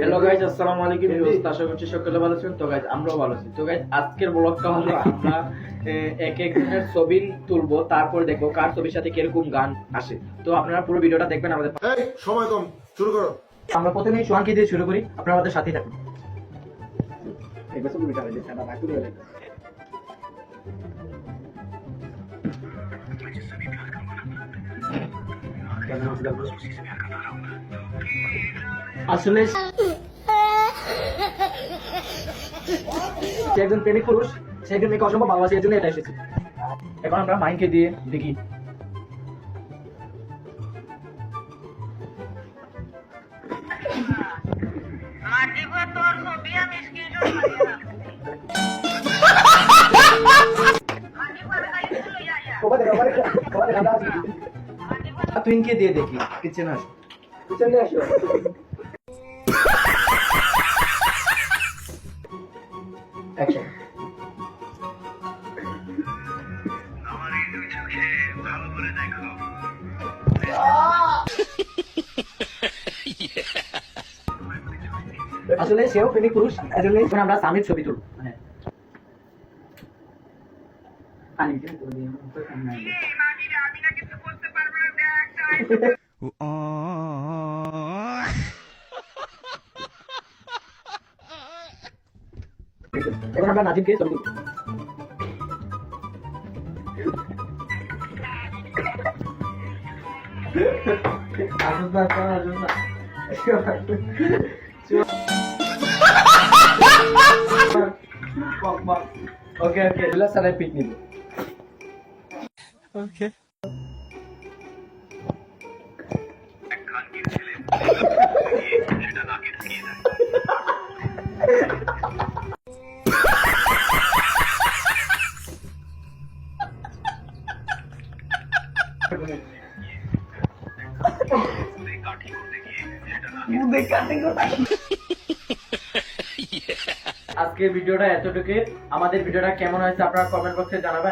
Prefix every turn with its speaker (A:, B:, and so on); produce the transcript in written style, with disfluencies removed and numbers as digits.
A: Hello guys, আসসালামু আলাইকুম। আশা করছি সকলে ভালো আছেন। তো গাইস আমরাও ভালো আছি। তো গাইস আজকের ব্লগটা হলো আমরা এক একজনের ছবি তুলবো, তারপর দেখবো কার ছবির সাথে কিরকম গান আসে। তো আপনারা পুরো ভিডিওটা দেখবেন আমাদের।
B: এই সময় কম, শুরু করো।
A: আমরা প্রথমেই সোহানকে দিয়ে শুরু করি, আপনারা আমাদের সাথেই থাকুন। আসলে সে একজন প্রেমিক পুরুষ, সে একজন মেয়েকে অসম্ভব ভালোবাসে, এর জন্য এটা এসেছে। এখন আমরা মাইনকে দিয়ে দেখি। তুইকে দিয়ে দেখি কিচেন আসো, কিচেনে আসো। অ্যাকশন। আসলে সেও প্রেমিক পুরুষ, এজন্য আমরা স্বামীর ছবি তুলব। এখন আমরা নাজিমকে ছবি তুলব। ওকে ওকে, দুলা সারাই পিক নিব। ওকে আজকের ভিডিওটা এতটুকু। আমাদের ভিডিওটা কেমন হয়েছে আপনারা কমেন্ট বক্সে জানাবেন।